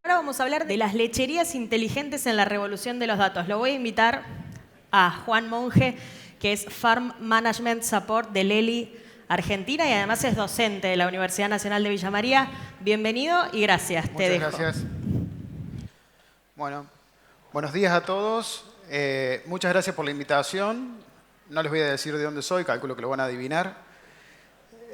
Ahora vamos a hablar de las lecherías inteligentes en la revolución de los datos. Lo voy a invitar a Juan Monge, que es Farm Management Support de Lely, Argentina, y además es docente de la Universidad Nacional de Villa María. Bienvenido y gracias. Te dejo. Muchas gracias. Bueno, buenos días a todos. Muchas gracias por la invitación. No les voy a decir de dónde soy, calculo que lo van a adivinar.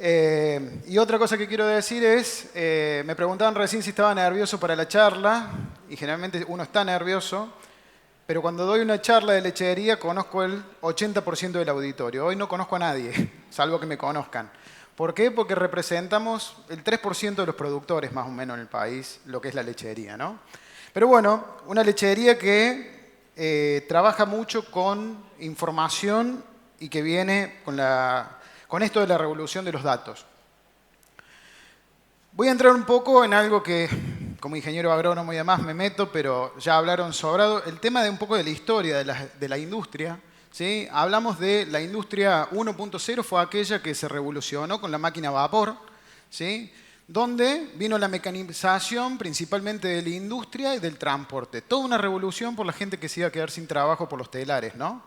Y otra cosa que quiero decir es, me preguntaban recién si estaba nervioso para la charla, y generalmente uno está nervioso, pero cuando doy una charla de lechería conozco el 80% del auditorio. Hoy no conozco a nadie, salvo que me conozcan. ¿Por qué? Porque representamos el 3% de los productores más o menos en el país, lo que es la lechería, ¿no? Pero bueno, una lechería que trabaja mucho con información y que viene con esto de la revolución de los datos. Voy a entrar un poco en algo que, como ingeniero agrónomo y demás, me meto, pero ya hablaron sobrado. El tema de un poco de la historia de la industria. ¿Sí? Hablamos de la industria 1.0, fue aquella que se revolucionó con la máquina a vapor, ¿sí? Donde vino la mecanización principalmente de la industria y del transporte. Toda una revolución por la gente que se iba a quedar sin trabajo por los telares, ¿no?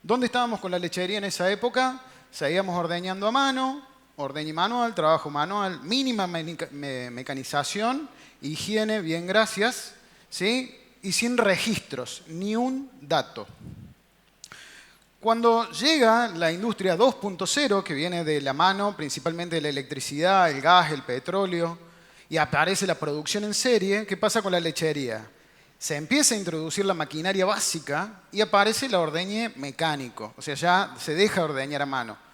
¿Dónde estábamos con la lechería en esa época? Seguíamos ordeñando a mano, ordeño manual, trabajo manual, mínima mecanización, higiene, bien, gracias, ¿sí? Y sin registros, ni un dato. Cuando llega la industria 2.0, que viene de la mano principalmente de la electricidad, el gas, el petróleo, y aparece la producción en serie, ¿qué pasa con la lechería? Se empieza a introducir la maquinaria básica y aparece el ordeñe mecánico, o sea, ya se deja ordeñar a mano.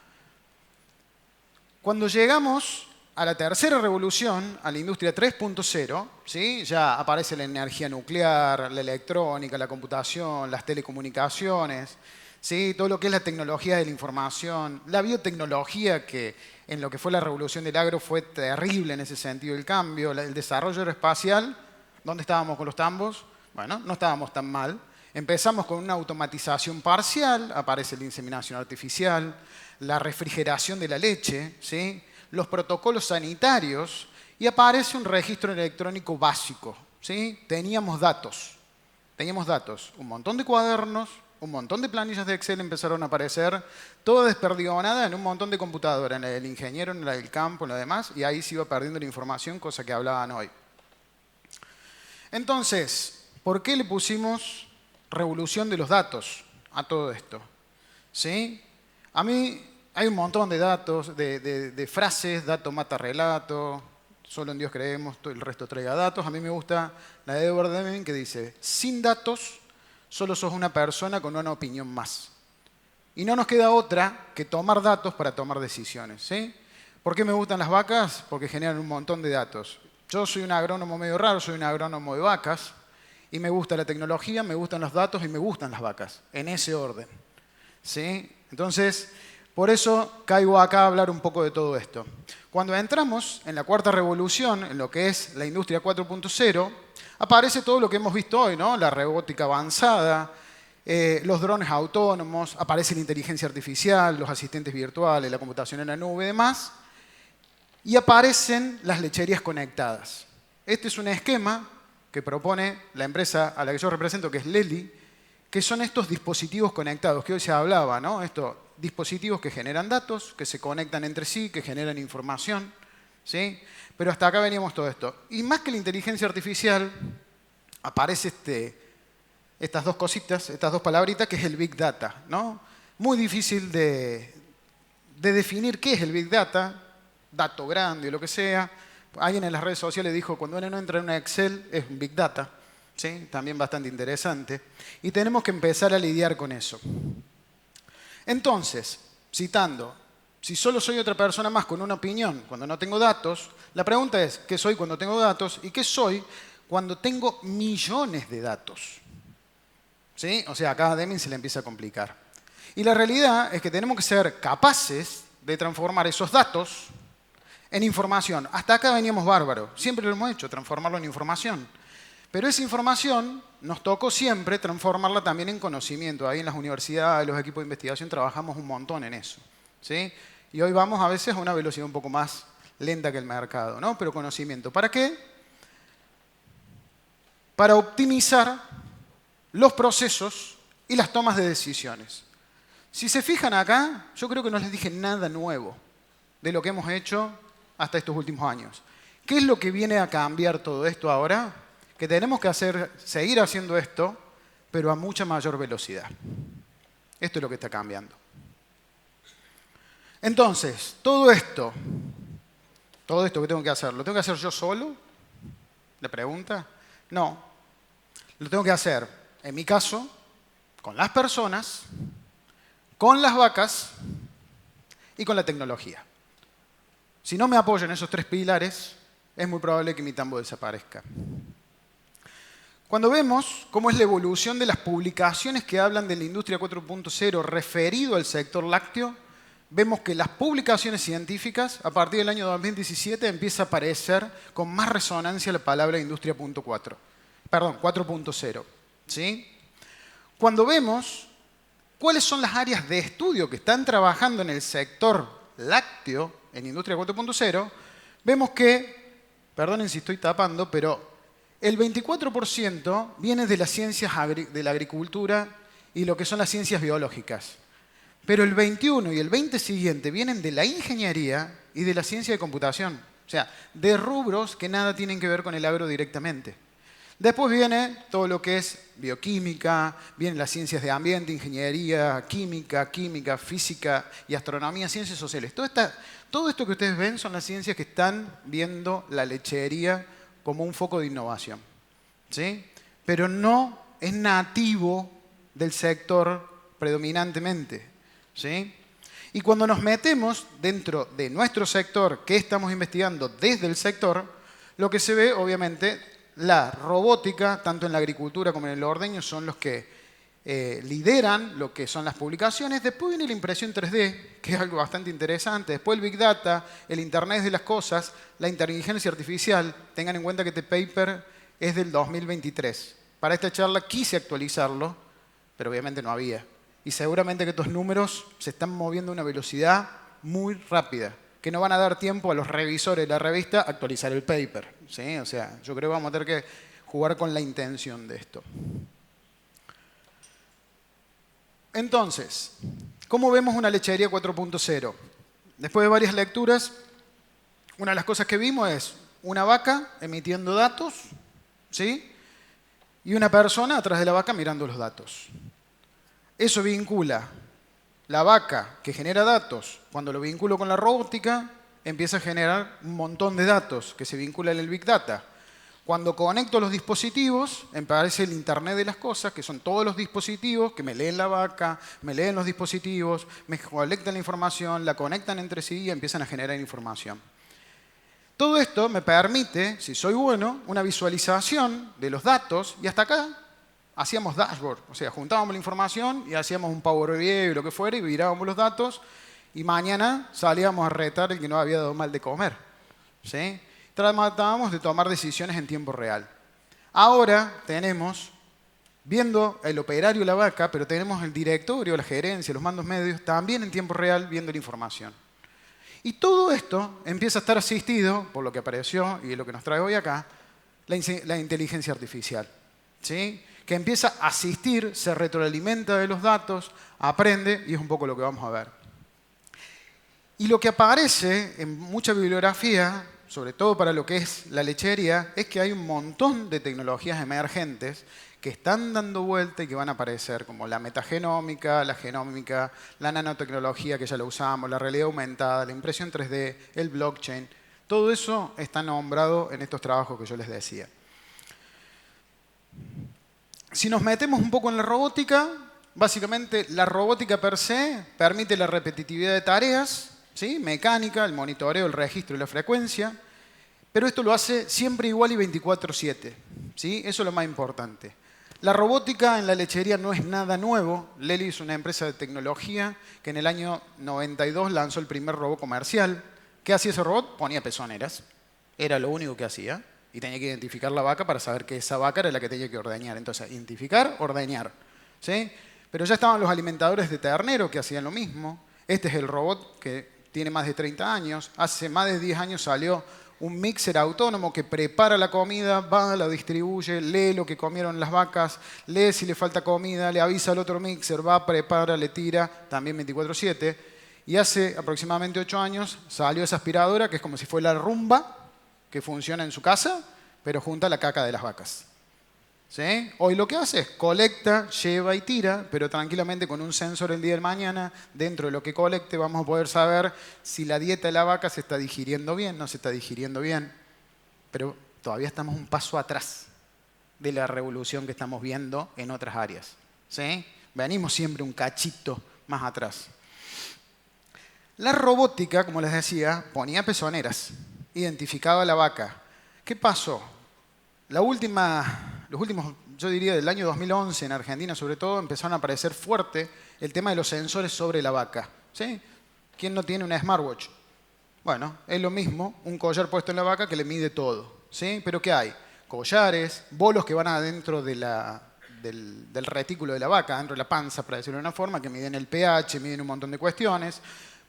Cuando llegamos a la tercera revolución, a la industria 3.0, ¿sí? Ya aparece la energía nuclear, la electrónica, la computación, las telecomunicaciones, ¿sí? Todo lo que es la tecnología de la información, la biotecnología, que en lo que fue la revolución del agro fue terrible en ese sentido, el cambio, el desarrollo aeroespacial. ¿Dónde estábamos con los tambos? Bueno, no estábamos tan mal. Empezamos con una automatización parcial, aparece la inseminación artificial, la refrigeración de la leche, ¿sí? Los protocolos sanitarios, y aparece un registro electrónico básico, ¿sí? Teníamos datos, un montón de cuadernos, un montón de planillas de Excel empezaron a aparecer, todo desperdigonada en un montón de computadoras, en la del ingeniero, en la del campo, en lo demás, y ahí se iba perdiendo la información, cosa que hablaban hoy. Entonces, ¿por qué le pusimos revolución de los datos a todo esto? ¿Sí? A mí hay un montón de datos, de frases, dato mata relato, solo en Dios creemos, todo el resto traiga datos. A mí me gusta la de Edward Deming que dice, sin datos solo sos una persona con una opinión más. Y no nos queda otra que tomar datos para tomar decisiones. ¿Sí? ¿Por qué me gustan las vacas? Porque generan un montón de datos. Yo soy un agrónomo medio raro, soy un agrónomo de vacas, y me gusta la tecnología, me gustan los datos y me gustan las vacas, en ese orden. ¿Sí? Entonces, por eso caigo acá a hablar un poco de todo esto. Cuando entramos en la cuarta revolución, en lo que es la industria 4.0, aparece todo lo que hemos visto hoy, ¿no? La robótica avanzada, los drones autónomos, aparece la inteligencia artificial, los asistentes virtuales, la computación en la nube y demás, y aparecen las lecherías conectadas. Este es un esquema que propone la empresa a la que yo represento, que es Lely, que son estos dispositivos conectados, que hoy se hablaba, ¿no? Estos dispositivos que generan datos, que se conectan entre sí, que generan información, ¿sí? Pero hasta acá veníamos todo esto. Y más que la inteligencia artificial, aparece estas dos cositas, estas dos palabritas, que es el Big Data, ¿no? Muy difícil de definir qué es el Big Data, dato grande o lo que sea. Alguien en las redes sociales dijo, cuando uno entra en una Excel, es un Big Data. ¿Sí? También bastante interesante. Y tenemos que empezar a lidiar con eso. Entonces, citando, si solo soy otra persona más con una opinión cuando no tengo datos, la pregunta es, ¿qué soy cuando tengo datos? ¿Y qué soy cuando tengo millones de datos? ¿Sí? O sea, acá a Deming se le empieza a complicar. Y la realidad es que tenemos que ser capaces de transformar esos datos en información. Hasta acá veníamos bárbaros. Siempre lo hemos hecho, transformarlo en información. Pero esa información nos tocó siempre transformarla también en conocimiento. Ahí en las universidades, los equipos de investigación trabajamos un montón en eso, ¿sí? Y hoy vamos a veces a una velocidad un poco más lenta que el mercado, ¿no? Pero conocimiento. ¿Para qué? para optimizar los procesos y las tomas de decisiones. Si se fijan acá, yo creo que no les dije nada nuevo de lo que hemos hecho hasta estos últimos años. ¿Qué es lo que viene a cambiar todo esto ahora? Que tenemos que seguir haciendo esto, pero a mucha mayor velocidad. Esto es lo que está cambiando. Entonces, todo esto que tengo que hacer, ¿lo tengo que hacer yo solo? ¿Le pregunta? No. Lo tengo que hacer, en mi caso, con las personas, con las vacas y con la tecnología. Si no me apoyo en esos tres pilares, es muy probable que mi tambo desaparezca. Cuando vemos cómo es la evolución de las publicaciones que hablan de la industria 4.0 referido al sector lácteo, vemos que las publicaciones científicas, a partir del año 2017, empieza a aparecer con más resonancia la palabra industria 4.0. ¿Sí? Cuando vemos cuáles son las áreas de estudio que están trabajando en el sector lácteo, en industria 4.0, vemos que, perdonen si estoy tapando, pero el 24% viene de las ciencias de la agricultura y lo que son las ciencias biológicas. Pero el 21 y el 20 siguiente vienen de la ingeniería y de la ciencia de computación. O sea, de rubros que nada tienen que ver con el agro directamente. Después viene todo lo que es bioquímica, vienen las ciencias de ambiente, ingeniería, química, física y astronomía, ciencias sociales. Todo esto que ustedes ven son las ciencias que están viendo la lechería como un foco de innovación. ¿Sí? Pero no es nativo del sector predominantemente. ¿Sí? Y cuando nos metemos dentro de nuestro sector, que estamos investigando desde el sector, lo que se ve, obviamente, la robótica, tanto en la agricultura como en el ordeño, son los que lideran lo que son las publicaciones. Después viene la impresión 3D, que es algo bastante interesante. Después el Big Data, el Internet de las cosas, la inteligencia artificial. Tengan en cuenta que este paper es del 2023. Para esta charla quise actualizarlo, pero obviamente no había. Y seguramente que estos números se están moviendo a una velocidad muy rápida, que no van a dar tiempo a los revisores de la revista a actualizar el paper. ¿Sí? O sea, yo creo que vamos a tener que jugar con la intención de esto. Entonces, ¿cómo vemos una lechería 4.0? Después de varias lecturas, una de las cosas que vimos es una vaca emitiendo datos, ¿sí? Y una persona atrás de la vaca mirando los datos. Eso vincula la vaca que genera datos. Cuando lo vinculo con la robótica, empieza a generar un montón de datos que se vinculan en el Big Data. Cuando conecto los dispositivos, aparece el Internet de las cosas, que son todos los dispositivos que me leen la vaca, me leen los dispositivos, me colectan la información, la conectan entre sí y empiezan a generar información. Todo esto me permite, si soy bueno, una visualización de los datos y hasta acá hacíamos dashboard, o sea, juntábamos la información y hacíamos un Power BI o lo que fuera y mirábamos los datos y mañana salíamos a retar el que no había dado mal de comer. ¿Sí? Tratábamos de tomar decisiones en tiempo real. Ahora tenemos, viendo el operario de la vaca, pero tenemos el directorio, la gerencia, los mandos medios, también en tiempo real viendo la información. Y todo esto empieza a estar asistido, por lo que apareció y lo que nos trae hoy acá, la inteligencia artificial. ¿Sí? Que empieza a asistir, se retroalimenta de los datos, aprende y es un poco lo que vamos a ver. Y lo que aparece en mucha bibliografía, sobre todo para lo que es la lechería, es que hay un montón de tecnologías emergentes que están dando vuelta y que van a aparecer, como la metagenómica, la genómica, la nanotecnología, que ya la usamos, la realidad aumentada, la impresión 3D, el blockchain. Todo eso está nombrado en estos trabajos que yo les decía. Si nos metemos un poco en la robótica, básicamente la robótica per se permite la repetitividad de tareas, ¿sí? Mecánica, el monitoreo, el registro y la frecuencia, pero esto lo hace siempre igual y 24/7. ¿Sí? Eso es lo más importante. La robótica en la lechería no es nada nuevo. Lely es una empresa de tecnología que en el año 92 lanzó el primer robot comercial. ¿Qué hacía ese robot? Ponía pezoneras. Era lo único que hacía. Y tenía que identificar la vaca para saber que esa vaca era la que tenía que ordeñar. Entonces, identificar, ordeñar. ¿Sí? Pero ya estaban los alimentadores de ternero que hacían lo mismo. Este es el robot que tiene más de 30 años. Hace más de 10 años salió un mixer autónomo que prepara la comida, va, la distribuye, lee lo que comieron las vacas, lee si le falta comida, le avisa al otro mixer, va, prepara, le tira, también 24/7. Y hace aproximadamente 8 años salió esa aspiradora que es como si fuera la Rumba, que funciona en su casa, pero junta la caca de las vacas. ¿Sí? Hoy lo que hace es colecta, lleva y tira, pero tranquilamente con un sensor el día de mañana, dentro de lo que colecte vamos a poder saber si la dieta de la vaca se está digiriendo bien, no se está digiriendo bien. Pero todavía estamos un paso atrás de la revolución que estamos viendo en otras áreas. ¿Sí? Venimos siempre un cachito más atrás. La robótica, como les decía, ponía pezoneras, identificaba a la vaca. ¿Qué pasó? Los últimos, yo diría del año 2011 en Argentina sobre todo, empezaron a aparecer fuerte el tema de los sensores sobre la vaca. ¿Sí? ¿Quién no tiene una smartwatch? Bueno, es lo mismo, un collar puesto en la vaca que le mide todo. ¿Sí? ¿Pero qué hay? Collares, bolos que van adentro del retículo de la vaca, dentro de la panza, para decirlo de una forma, que miden el pH, miden un montón de cuestiones.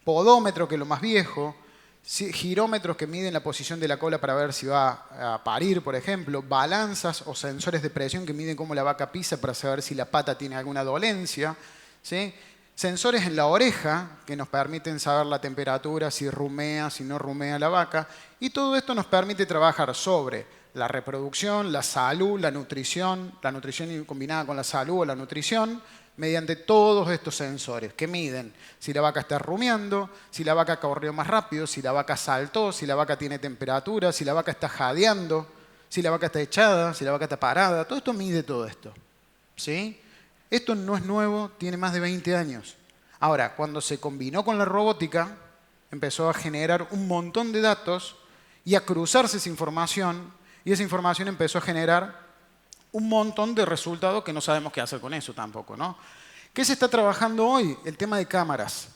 Podómetro, que es lo más viejo. Girómetros que miden la posición de la cola para ver si va a parir, por ejemplo. Balanzas o sensores de presión que miden cómo la vaca pisa para saber si la pata tiene alguna dolencia. ¿Sí? Sensores en la oreja que nos permiten saber la temperatura, si rumea, si no rumea la vaca. Y todo esto nos permite trabajar sobre la reproducción, la salud, la nutrición combinada con la salud o la nutrición, mediante todos estos sensores que miden si la vaca está rumiando, si la vaca corrió más rápido, si la vaca saltó, si la vaca tiene temperatura, si la vaca está jadeando, si la vaca está echada, si la vaca está parada. Todo esto mide todo esto. ¿Sí? Esto no es nuevo, tiene más de 20 años. Ahora, cuando se combinó con la robótica, empezó a generar un montón de datos y a cruzarse esa información, y esa información empezó a generar un montón de resultados que no sabemos qué hacer con eso tampoco, ¿no? ¿Qué se está trabajando hoy? El tema de cámaras.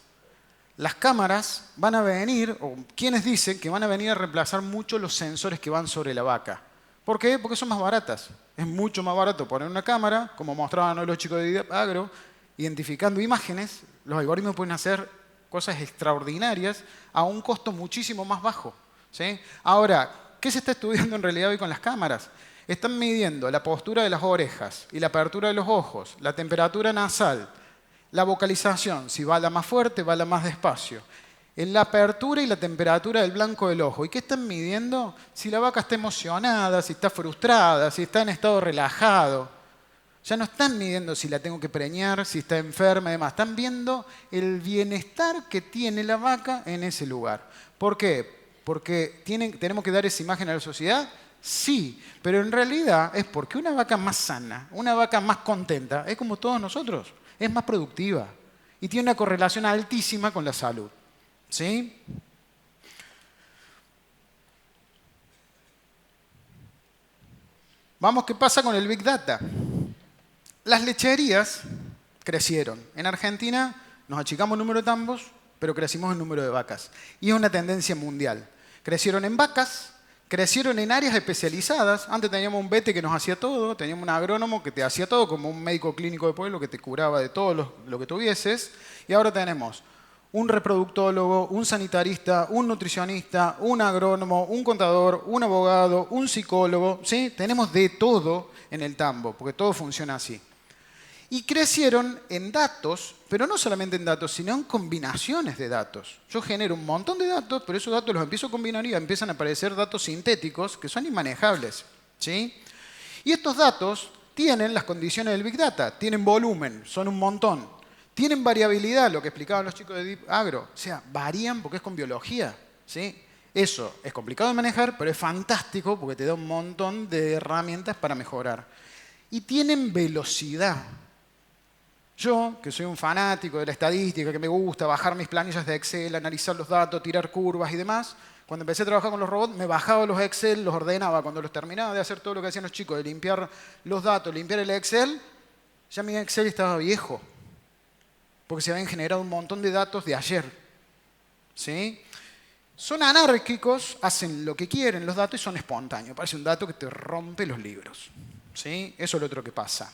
Las cámaras van a venir, o quienes dicen que van a venir a reemplazar mucho los sensores que van sobre la vaca. ¿Por qué? Porque son más baratas. Es mucho más barato poner una cámara, como mostraban hoy los chicos de Agro, identificando imágenes. Los algoritmos pueden hacer cosas extraordinarias a un costo muchísimo más bajo. ¿Sí? Ahora, ¿qué se está estudiando en realidad hoy con las cámaras? Están midiendo la postura de las orejas y la apertura de los ojos, la temperatura nasal, la vocalización, si va la más fuerte, va la más despacio, en la apertura y la temperatura del blanco del ojo. ¿Y qué están midiendo? Si la vaca está emocionada, si está frustrada, si está en estado relajado. Ya no están midiendo si la tengo que preñar, si está enferma y demás. Están viendo el bienestar que tiene la vaca en ese lugar. ¿Por qué? Porque tenemos que dar esa imagen a la sociedad. Sí, pero en realidad es porque una vaca más sana, una vaca más contenta, es como todos nosotros, es más productiva y tiene una correlación altísima con la salud. ¿Sí? Vamos, ¿qué pasa con el Big Data? Las lecherías crecieron. En Argentina nos achicamos el número de tambos, pero crecimos el número de vacas. Y es una tendencia mundial. Crecieron en vacas, crecieron en áreas especializadas. Antes teníamos un vete que nos hacía todo, teníamos un agrónomo que te hacía todo, como un médico clínico de pueblo que te curaba de todo lo que tuvieses. Y ahora tenemos un reproductólogo, un sanitarista, un nutricionista, un agrónomo, un contador, un abogado, un psicólogo. ¿Sí? Tenemos de todo en el tambo, porque todo funciona así. Y crecieron en datos, pero no solamente en datos, sino en combinaciones de datos. Yo genero un montón de datos, pero esos datos los empiezo a combinar y empiezan a aparecer datos sintéticos que son inmanejables. ¿Sí? Y estos datos tienen las condiciones del Big Data, tienen volumen, son un montón. Tienen variabilidad, lo que explicaban los chicos de Deep Agro. O sea, varían porque es con biología. ¿Sí? Eso es complicado de manejar, pero es fantástico porque te da un montón de herramientas para mejorar. Y tienen velocidad. Yo, que soy un fanático de la estadística, que me gusta bajar mis planillas de Excel, analizar los datos, tirar curvas y demás, cuando empecé a trabajar con los robots, me bajaba los Excel, los ordenaba. Cuando los terminaba de hacer todo lo que hacían los chicos, de limpiar los datos, limpiar el Excel, ya mi Excel estaba viejo, porque se habían generado un montón de datos de ayer. ¿Sí? Son anárquicos, hacen lo que quieren los datos y son espontáneos. Parece un dato que te rompe los libros. ¿Sí? Eso es lo otro que pasa.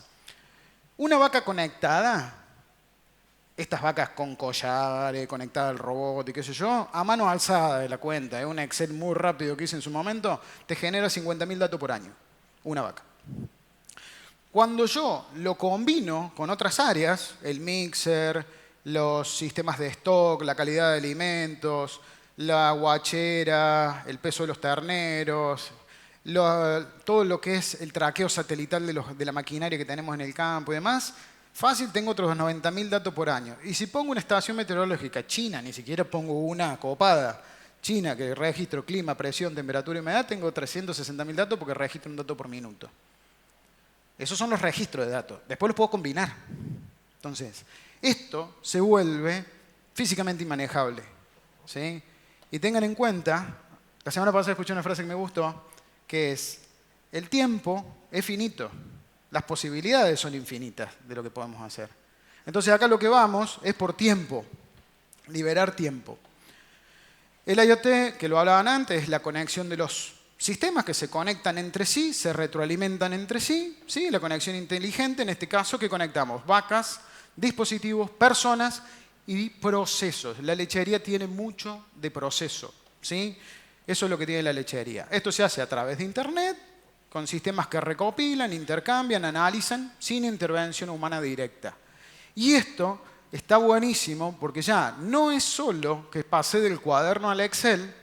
Una vaca conectada estas vacas con collares, conectadas al robot y qué sé yo, a mano alzada de la cuenta, un Excel muy rápido que hice en su momento, te genera 50.000 datos por año, una vaca. Cuando yo lo combino con otras áreas, el mixer, los sistemas de stock, la calidad de alimentos, la guachera, el peso de los terneros, todo lo que es el traqueo satelital de la maquinaria que tenemos en el campo y demás, fácil tengo otros 90.000 datos por año. Y si pongo una estación meteorológica china, ni siquiera pongo una copada china que registro clima, presión, temperatura y humedad, tengo 360.000 datos porque registro un dato por minuto. Esos son los registros de datos. Después los puedo combinar. Entonces, esto se vuelve físicamente inmanejable, ¿sí? Y tengan en cuenta, la semana pasada escuché una frase que me gustó, que es, el tiempo es finito, las posibilidades son infinitas de lo que podemos hacer. Entonces acá lo que vamos es por tiempo, liberar tiempo. El IoT, que lo hablaban antes, es la conexión de los sistemas que se conectan entre sí, se retroalimentan entre sí, ¿sí? La conexión inteligente, en este caso, que conectamos vacas, dispositivos, personas y procesos. La lechería tiene mucho de proceso, ¿sí? Eso es lo que tiene la lechería. Esto se hace a través de Internet, con sistemas que recopilan, intercambian, analizan, sin intervención humana directa. Y esto está buenísimo porque ya no es solo que pasé del cuaderno al Excel,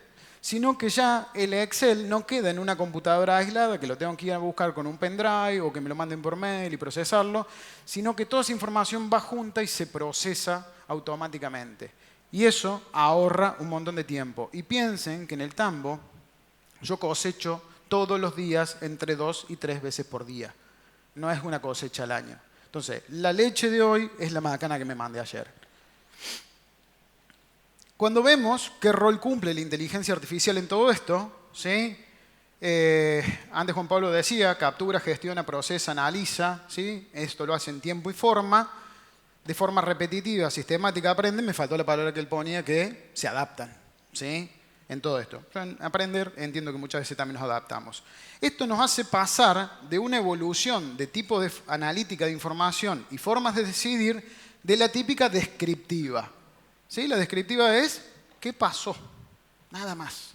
sino que ya el Excel no queda en una computadora aislada, que lo tengo que ir a buscar con un pendrive o que me lo manden por mail y procesarlo, sino que toda esa información va junta y se procesa automáticamente. Y eso ahorra un montón de tiempo. Y piensen que en el tambo yo cosecho todos los días entre 2 y 3 veces por día. No es una cosecha al año. Entonces, la leche de hoy es la macana que me mandé ayer. Cuando vemos qué rol cumple la inteligencia artificial en todo esto, ¿sí? Antes Juan Pablo decía, captura, gestiona, procesa, analiza, ¿sí? Esto lo hace en tiempo y forma, de forma repetitiva, sistemática, aprenden, me faltó la palabra que él ponía, que se adaptan, ¿sí? En todo esto. Aprender, entiendo que muchas veces también nos adaptamos. Esto nos hace pasar de una evolución de tipo de analítica de información y formas de decidir de la típica descriptiva. ¿Sí? La descriptiva es, ¿qué pasó? Nada más.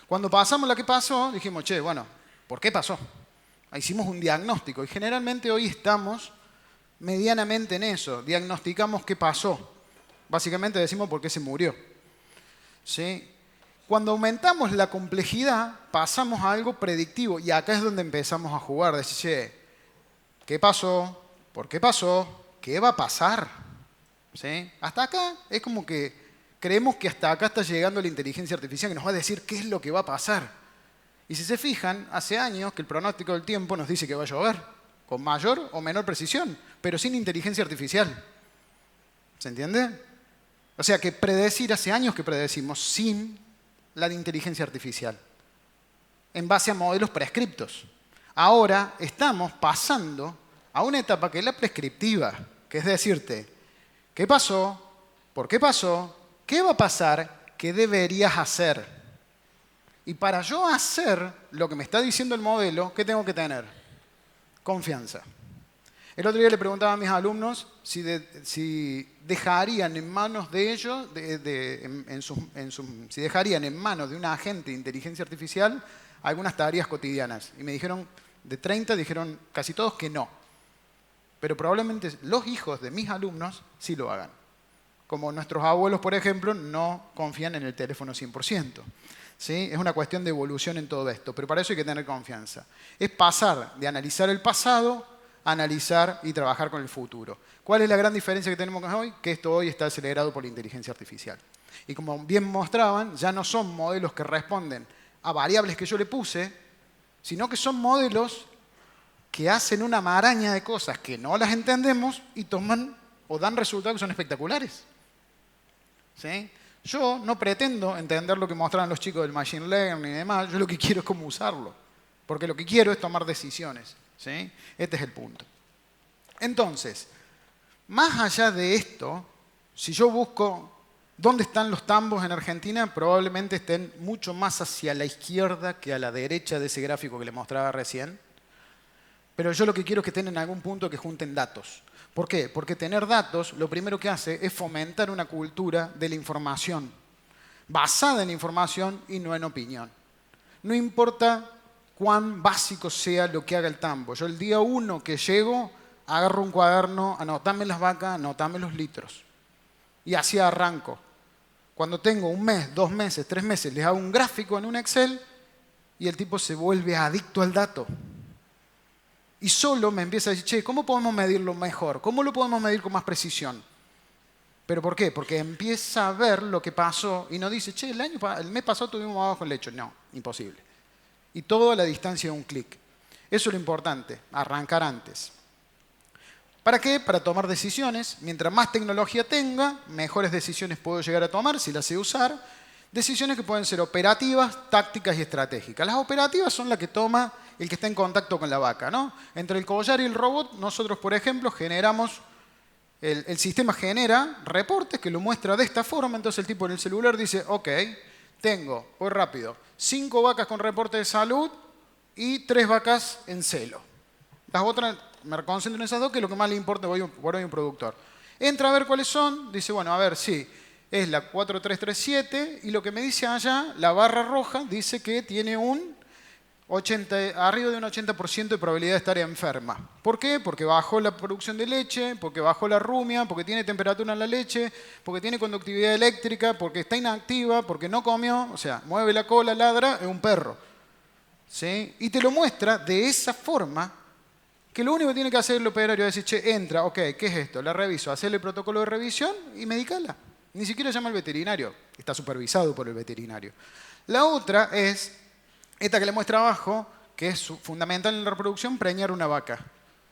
Cuando pasamos la que pasó, dijimos, che, bueno, ¿por qué pasó? Hicimos un diagnóstico y generalmente hoy estamos medianamente en eso. Diagnosticamos qué pasó. Básicamente decimos por qué se murió. ¿Sí? Cuando aumentamos la complejidad, pasamos a algo predictivo y acá es donde empezamos a jugar. Decir, che, ¿qué pasó? ¿Por qué pasó? ¿Qué va a pasar? ¿Sí? Hasta acá es como que creemos que hasta acá está llegando la inteligencia artificial que nos va a decir qué es lo que va a pasar. Y si se fijan, hace años que el pronóstico del tiempo nos dice que va a llover, con mayor o menor precisión, pero sin inteligencia artificial. ¿Se entiende? O sea que predecir, hace años que predecimos sin la inteligencia artificial, en base a modelos prescriptos. Ahora estamos pasando a una etapa que es la prescriptiva, que es decirte, ¿qué pasó? ¿Por qué pasó? ¿Qué va a pasar? ¿Qué deberías hacer? Y para yo hacer lo que me está diciendo el modelo, ¿qué tengo que tener? Confianza. El otro día le preguntaba a mis alumnos si dejarían en manos de ellos, si dejarían en manos de un agente de inteligencia artificial algunas tareas cotidianas. Y me dijeron, de 30, dijeron casi todos que no. Pero probablemente los hijos de mis alumnos sí lo hagan. Como nuestros abuelos, por ejemplo, no confían en el teléfono 100%. ¿Sí? Es una cuestión de evolución en todo esto, pero para eso hay que tener confianza. Es pasar de analizar el pasado a analizar y trabajar con el futuro. ¿Cuál es la gran diferencia que tenemos hoy? Que esto hoy está acelerado por la inteligencia artificial. Y como bien mostraban, ya no son modelos que responden a variables que yo le puse, sino que son modelos que hacen una maraña de cosas que no las entendemos y toman o dan resultados que son espectaculares. ¿Sí? Yo no pretendo entender lo que mostraban los chicos del Machine Learning y demás, yo lo que quiero es cómo usarlo, porque lo que quiero es tomar decisiones. ¿Sí? Este es el punto. Entonces, más allá de esto, si yo busco dónde están los tambos en Argentina, probablemente estén mucho más hacia la izquierda que a la derecha de ese gráfico que le mostraba recién. Pero yo lo que quiero es que estén en algún punto que junten datos. ¿Por qué? Porque tener datos lo primero que hace es fomentar una cultura de la información, basada en información y no en opinión. No importa cuán básico sea lo que haga el tambo. Yo el día 1 que llego, agarro un cuaderno, anotame las vacas, anotame los litros. Y así arranco. Cuando tengo 1 mes, 2 meses, 3 meses, les hago un gráfico en un Excel y el tipo se vuelve adicto al dato. Y solo me empieza a decir, che, ¿cómo podemos medirlo mejor? ¿Cómo lo podemos medir con más precisión? ¿Pero por qué? Porque empieza a ver lo que pasó y no dice, che, el mes pasado tuvimos abajo el lecho. No, imposible. Y todo a la distancia de un clic. Eso es lo importante, arrancar antes. ¿Para qué? Para tomar decisiones. Mientras más tecnología tenga, mejores decisiones puedo llegar a tomar si las sé usar. Decisiones que pueden ser operativas, tácticas y estratégicas. Las operativas son las que toma el que está en contacto con la vaca, ¿no? Entre el collar y el robot, nosotros, por ejemplo, generamos, el sistema genera reportes que lo muestra de esta forma. Entonces el tipo en el celular dice, ok, tengo, voy rápido, 5 vacas con reporte de salud y 3 vacas en celo. Las otras, me concentro en esas 2, que es lo que más le importa por hoy a un productor. Entra a ver cuáles son, dice, bueno, a ver, sí, es la 4337 y lo que me dice allá, la barra roja, dice que tiene arriba de un 80% de probabilidad de estar enferma. ¿Por qué? Porque bajó la producción de leche, porque bajó la rumia, porque tiene temperatura en la leche, porque tiene conductividad eléctrica, porque está inactiva, porque no comió, o sea, mueve la cola, ladra, es un perro. ¿Sí? Y te lo muestra de esa forma que lo único que tiene que hacer el operario es decir, che, entra, ok, ¿qué es esto? La reviso, hacerle el protocolo de revisión y medicala. Ni siquiera llama al veterinario, está supervisado por el veterinario. La otra es esta que le muestra abajo, que es fundamental en la reproducción, preñar una vaca.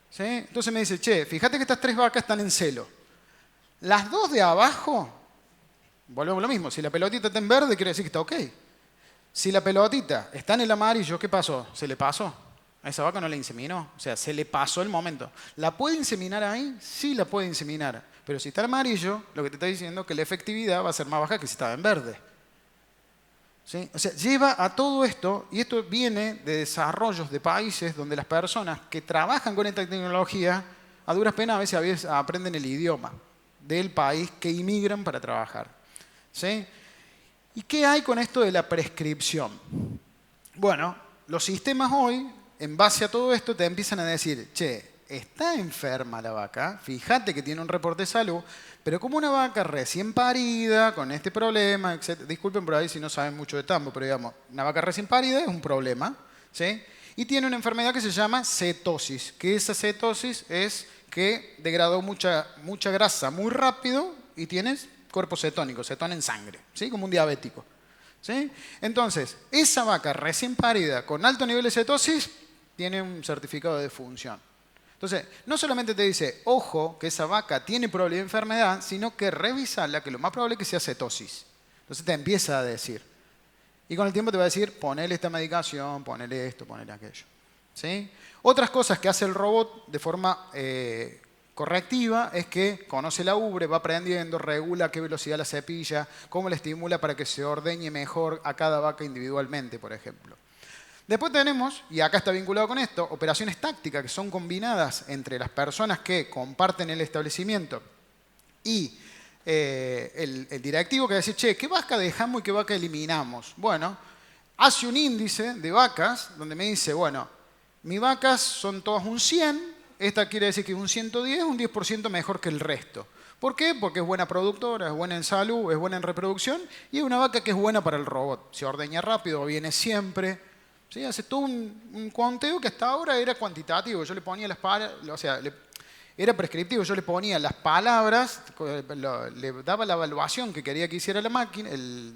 ¿Sí? Entonces me dice, che, fíjate que estas 3 vacas están en celo. Las 2 de abajo, volvemos a lo mismo, si la pelotita está en verde, quiere decir que está ok. Si la pelotita está en el amarillo, ¿qué pasó? ¿Se le pasó? A esa vaca no la inseminó, o sea, se le pasó el momento. ¿La puede inseminar ahí? Sí la puede inseminar. Pero si está en amarillo, lo que te está diciendo es que la efectividad va a ser más baja que si estaba en verde. ¿Sí? O sea, lleva a todo esto, y esto viene de desarrollos de países donde las personas que trabajan con esta tecnología, a duras penas a veces aprenden el idioma del país que inmigran para trabajar. ¿Sí? ¿Y qué hay con esto de la prescripción? Bueno, los sistemas hoy, en base a todo esto, te empiezan a decir, che, está enferma la vaca, fíjate que tiene un reporte de salud, pero como una vaca recién parida, con este problema, etc. Disculpen por ahí si no saben mucho de tambo, pero digamos, una vaca recién parida es un problema, ¿sí? Y tiene una enfermedad que se llama cetosis, que esa cetosis es que degradó mucha grasa muy rápido y tienes cuerpo cetónico, cetón en sangre, ¿sí? Como un diabético. ¿Sí? Entonces, esa vaca recién parida con alto nivel de cetosis tiene un certificado de defunción. Entonces, no solamente te dice, ojo, que esa vaca tiene probabilidad de enfermedad, sino que revisarla, que lo más probable es que sea cetosis. Entonces te empieza a decir. Y con el tiempo te va a decir, ponele esta medicación, ponele esto, ponele aquello. ¿Sí? Otras cosas que hace el robot de forma correctiva es que conoce la ubre, va aprendiendo, regula a qué velocidad la cepilla, cómo la estimula para que se ordeñe mejor a cada vaca individualmente, por ejemplo. Después tenemos, y acá está vinculado con esto, operaciones tácticas que son combinadas entre las personas que comparten el establecimiento y el directivo que va a decir, che, ¿qué vaca dejamos y qué vaca eliminamos? Bueno, hace un índice de vacas donde me dice, bueno, mis vacas son todas un 100, esta quiere decir que es un 110, un 10% mejor que el resto. ¿Por qué? Porque es buena productora, es buena en salud, es buena en reproducción y es una vaca que es buena para el robot. Se ordeña rápido, viene siempre. ¿Sí? Hace todo un conteo que hasta ahora era cuantitativo. Yo le ponía las palabras, o sea, era prescriptivo. Yo le ponía las palabras, le daba la evaluación que quería que hiciera la máquina,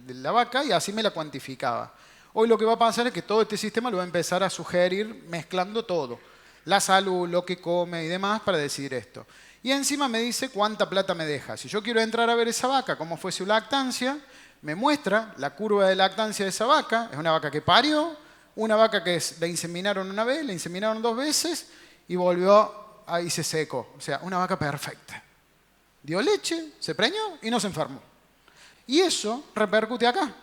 la vaca, y así me la cuantificaba. Hoy lo que va a pasar es que todo este sistema lo va a empezar a sugerir mezclando todo. La salud, lo que come y demás para decidir esto. Y encima me dice cuánta plata me deja. Si yo quiero entrar a ver esa vaca, cómo fue su lactancia, me muestra la curva de lactancia de esa vaca. Es una vaca que parió. Una vaca que la inseminaron una vez, la inseminaron 2 veces y volvió ahí se secó. O sea, una vaca perfecta. Dio leche, se preñó y no se enfermó. Y eso repercute acá.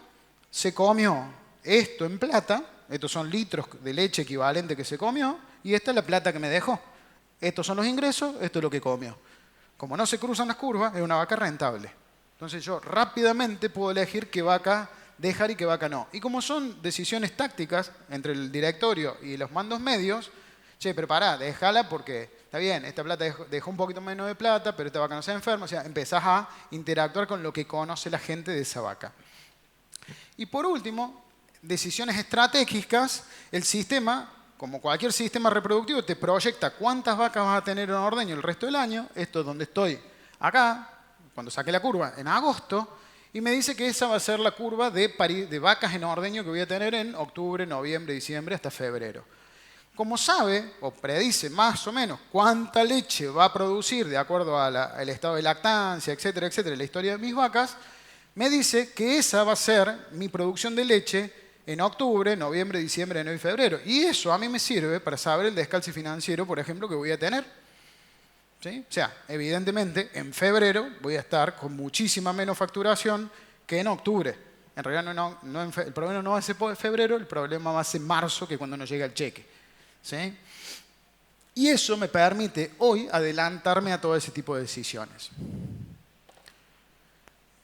Se comió esto en plata, estos son litros de leche equivalente que se comió, y esta es la plata que me dejó. Estos son los ingresos, esto es lo que comió. Como no se cruzan las curvas, es una vaca rentable. Entonces yo rápidamente puedo elegir qué vaca dejar y qué vaca no. Y como son decisiones tácticas entre el directorio y los mandos medios, che, pero pará, déjala porque está bien, esta plata dejó un poquito menos de plata, pero esta vaca no se enferma. O sea, empezás a interactuar con lo que conoce la gente de esa vaca. Y por último, decisiones estratégicas, el sistema, como cualquier sistema reproductivo, te proyecta cuántas vacas vas a tener en ordeño el resto del año. Esto es donde estoy acá, cuando saqué la curva, en agosto, y me dice que esa va a ser la curva de vacas en ordeño que voy a tener en octubre, noviembre, diciembre, hasta febrero. Como sabe, o predice más o menos cuánta leche va a producir de acuerdo al estado de lactancia, etcétera, etcétera, la historia de mis vacas, me dice que esa va a ser mi producción de leche en octubre, noviembre, diciembre, enero y febrero. Y eso a mí me sirve para saber el descalce financiero, por ejemplo, que voy a tener. ¿Sí? O sea, evidentemente, en febrero voy a estar con muchísima menos facturación que en octubre. En realidad el problema no va a ser febrero, el problema va a ser marzo, que es cuando nos llega el cheque. ¿Sí? Y eso me permite hoy adelantarme a todo ese tipo de decisiones.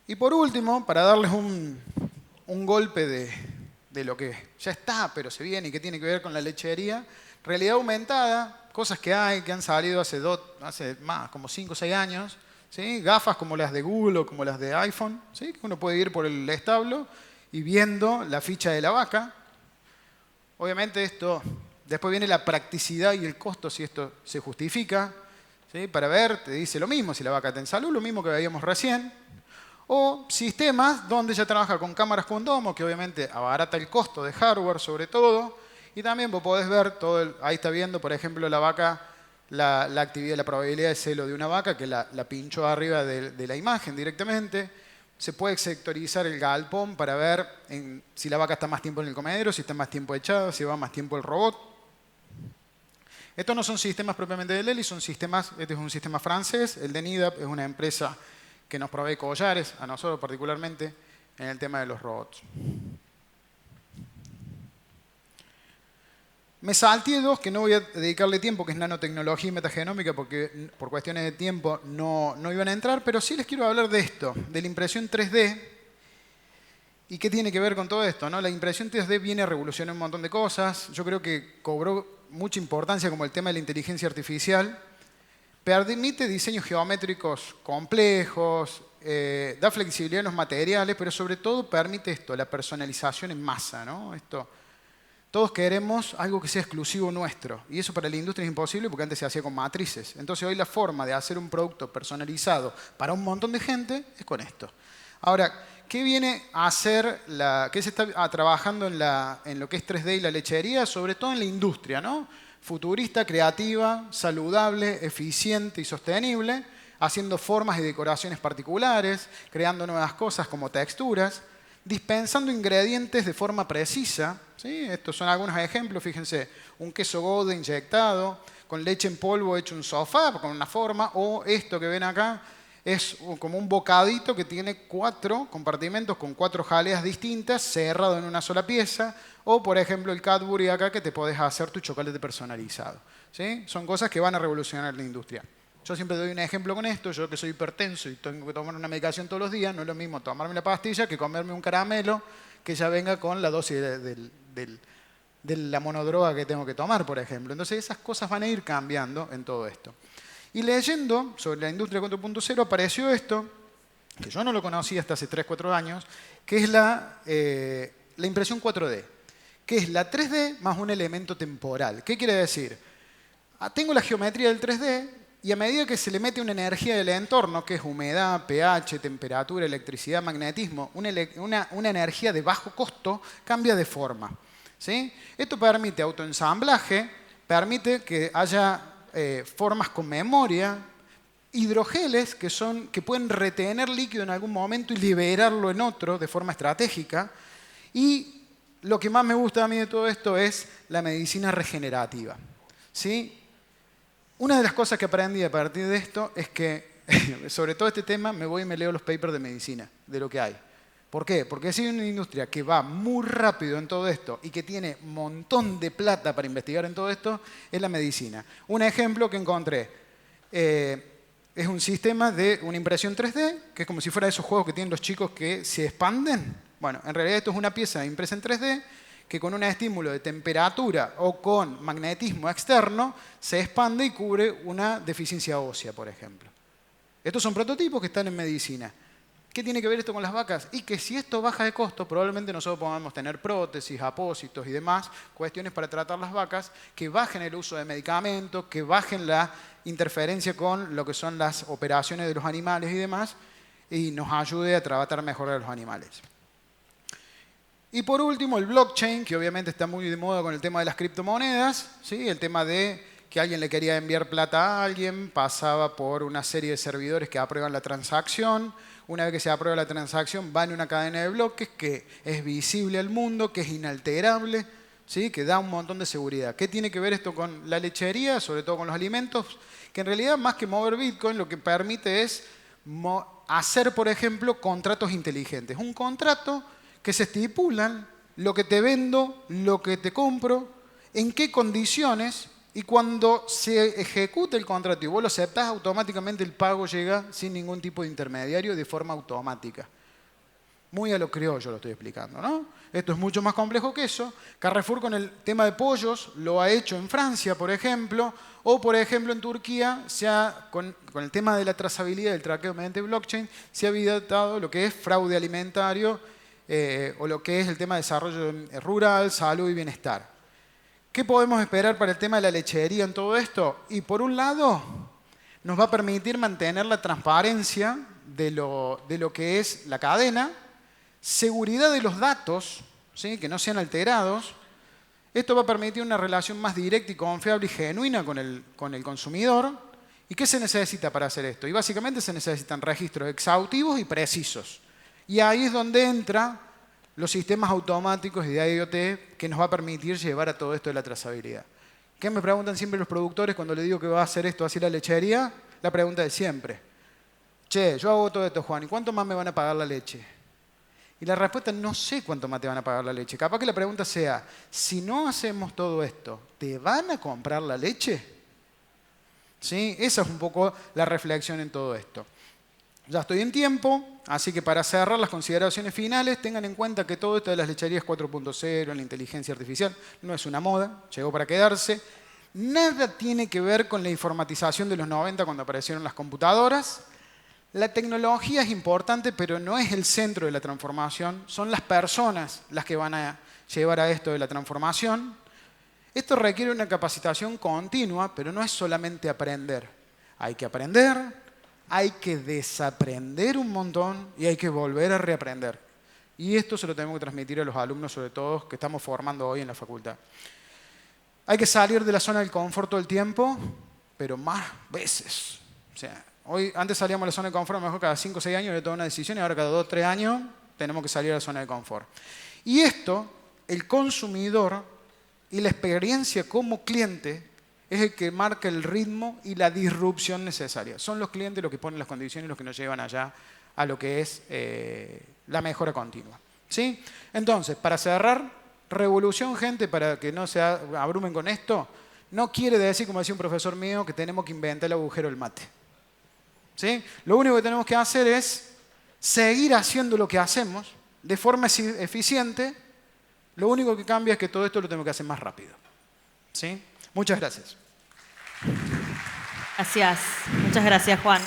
Y por último, para darles un golpe de lo que ya está, pero se viene y que tiene que ver con la lechería, realidad aumentada, cosas que han salido hace más, como 5 o 6 años, ¿sí? Gafas como las de Google o como las de iPhone, ¿sí? Que uno puede ir por el establo y viendo la ficha de la vaca. Obviamente esto, después viene la practicidad y el costo, si esto se justifica, ¿sí? Para ver, te dice lo mismo, si la vaca está en salud, lo mismo que veíamos recién. O sistemas donde ya trabaja con cámaras con domo, que obviamente abarata el costo de hardware sobre todo. Y también vos podés ver, ahí está viendo, por ejemplo, la vaca, la actividad, la probabilidad de celo de una vaca, que la pinchó arriba de la imagen directamente. Se puede sectorizar el galpón para ver si la vaca está más tiempo en el comedero, si está más tiempo echada, si va más tiempo el robot. Estos no son sistemas propiamente de Lely, son sistemas, este es un sistema francés, el de Nidap es una empresa que nos provee collares, a nosotros particularmente, en el tema de los robots. Me salté dos que no voy a dedicarle tiempo, que es nanotecnología y metagenómica, porque por cuestiones de tiempo no iban a entrar, pero sí les quiero hablar de esto, de la impresión 3D. ¿Y qué tiene que ver con todo esto? ¿No? La impresión 3D viene a revolucionar un montón de cosas. Yo creo que cobró mucha importancia como el tema de la inteligencia artificial. Permite diseños geométricos complejos, da flexibilidad en los materiales, pero sobre todo permite esto, la personalización en masa, ¿no? Todos queremos algo que sea exclusivo nuestro, y eso para la industria es imposible porque antes se hacía con matrices. Entonces hoy la forma de hacer un producto personalizado para un montón de gente es con esto. Ahora, ¿qué viene a hacer, qué se está trabajando en lo que es 3D y la lechería? Sobre todo en la industria, ¿no? Futurista, creativa, saludable, eficiente y sostenible, haciendo formas y decoraciones particulares, creando nuevas cosas como texturas, dispensando ingredientes de forma precisa, ¿sí? Estos son algunos ejemplos, fíjense, un queso Gouda inyectado, con leche en polvo hecho un sofá con una forma, o esto que ven acá es como un bocadito que tiene 4 compartimentos con 4 jaleas distintas, cerrado en una sola pieza, o por ejemplo el Cadbury acá que te podés hacer tu chocolate personalizado, ¿sí? Son cosas que van a revolucionar la industria. Yo siempre doy un ejemplo con esto, yo que soy hipertenso y tengo que tomar una medicación todos los días, no es lo mismo tomarme la pastilla que comerme un caramelo que ya venga con la dosis de la monodroga que tengo que tomar, por ejemplo. Entonces esas cosas van a ir cambiando en todo esto. Y leyendo sobre la industria 4.0 apareció esto, que yo no lo conocía hasta hace 3-4 años, que es la impresión 4D, que es la 3D más un elemento temporal. ¿Qué quiere decir? Tengo la geometría del 3D y a medida que se le mete una energía del entorno, que es humedad, pH, temperatura, electricidad, magnetismo, una energía de bajo costo, cambia de forma, ¿sí? Esto permite autoensamblaje, permite que haya formas con memoria, hidrogeles que pueden retener líquido en algún momento y liberarlo en otro de forma estratégica. Y lo que más me gusta a mí de todo esto es la medicina regenerativa, ¿sí? Una de las cosas que aprendí a partir de esto es que, sobre todo este tema, me voy y me leo los papers de medicina, de lo que hay. ¿Por qué? Porque si hay una industria que va muy rápido en todo esto y que tiene un montón de plata para investigar en todo esto, es la medicina. Un ejemplo que encontré es un sistema de una impresión 3D, que es como si fuera esos juegos que tienen los chicos que se expanden. Bueno, en realidad esto es una pieza impresa en 3D que con un estímulo de temperatura o con magnetismo externo se expande y cubre una deficiencia ósea, por ejemplo. Estos son prototipos que están en medicina. ¿Qué tiene que ver esto con las vacas? Y que si esto baja de costo, probablemente nosotros podamos tener prótesis, apósitos y demás cuestiones para tratar las vacas, que bajen el uso de medicamentos, que bajen la interferencia con lo que son las operaciones de los animales y demás, y nos ayude a tratar mejor a los animales. Y por último, el blockchain, que obviamente está muy de moda con el tema de las criptomonedas, ¿sí? El tema de que alguien le quería enviar plata a alguien, pasaba por una serie de servidores que aprueban la transacción. Una vez que se aprueba la transacción, va en una cadena de bloques que es visible al mundo, que es inalterable, ¿sí? Que da un montón de seguridad. ¿Qué tiene que ver esto con la lechería, sobre todo con los alimentos? Que en realidad, más que mover Bitcoin, lo que permite es hacer, por ejemplo, contratos inteligentes. Un contrato que se estipulan lo que te vendo, lo que te compro, en qué condiciones, y cuando se ejecuta el contrato y vos lo aceptás, automáticamente el pago llega sin ningún tipo de intermediario de forma automática. Muy a lo criollo lo estoy explicando, ¿no? Esto es mucho más complejo que eso. Carrefour con el tema de pollos lo ha hecho en Francia, por ejemplo, o por ejemplo en Turquía, con el tema de la trazabilidad del traqueo mediante blockchain, se ha evidenciado lo que es fraude alimentario o lo que es el tema de desarrollo rural, salud y bienestar. ¿Qué podemos esperar para el tema de la lechería en todo esto? Y por un lado, nos va a permitir mantener la transparencia de lo que es la cadena, seguridad de los datos, ¿sí? Que no sean alterados. Esto va a permitir una relación más directa y confiable y genuina con el consumidor. ¿Y qué se necesita para hacer esto? Y básicamente se necesitan registros exhaustivos y precisos. Y ahí es donde entra los sistemas automáticos y de IoT que nos va a permitir llevar a todo esto de la trazabilidad. ¿Qué me preguntan siempre los productores cuando les digo que va a hacer esto así la lechería? La pregunta de siempre. Che, yo hago todo esto, Juan, ¿y cuánto más me van a pagar la leche? Y la respuesta, no sé cuánto más te van a pagar la leche. Capaz que la pregunta sea, si no hacemos todo esto, ¿te van a comprar la leche? ¿Sí? Esa es un poco la reflexión en todo esto. Ya estoy en tiempo, así que para cerrar las consideraciones finales, tengan en cuenta que todo esto de las lecherías 4.0, la inteligencia artificial, no es una moda, llegó para quedarse. Nada tiene que ver con la informatización de los 90 cuando aparecieron las computadoras. La tecnología es importante, pero no es el centro de la transformación. Son las personas las que van a llevar a esto de la transformación. Esto requiere una capacitación continua, pero no es solamente aprender. Hay que aprender, hay que desaprender un montón y hay que volver a reaprender. Y esto se lo tenemos que transmitir a los alumnos, sobre todo, que estamos formando hoy en la facultad. Hay que salir de la zona del confort todo el tiempo, pero más veces. O sea, antes salíamos de la zona de confort, a lo mejor cada 5 o 6 años le tomamos una decisión y ahora cada 2 o 3 años tenemos que salir de la zona de confort. Y esto, el consumidor y la experiencia como cliente es el que marca el ritmo y la disrupción necesaria. Son los clientes los que ponen las condiciones y los que nos llevan allá a lo que es la mejora continua. ¿Sí? Entonces, para cerrar, revolución, gente, para que no se abrumen con esto, no quiere decir, como decía un profesor mío, que tenemos que inventar el agujero del mate. ¿Sí? Lo único que tenemos que hacer es seguir haciendo lo que hacemos de forma eficiente. Lo único que cambia es que todo esto lo tenemos que hacer más rápido. ¿Sí? Muchas gracias. Gracias. Muchas gracias, Juan.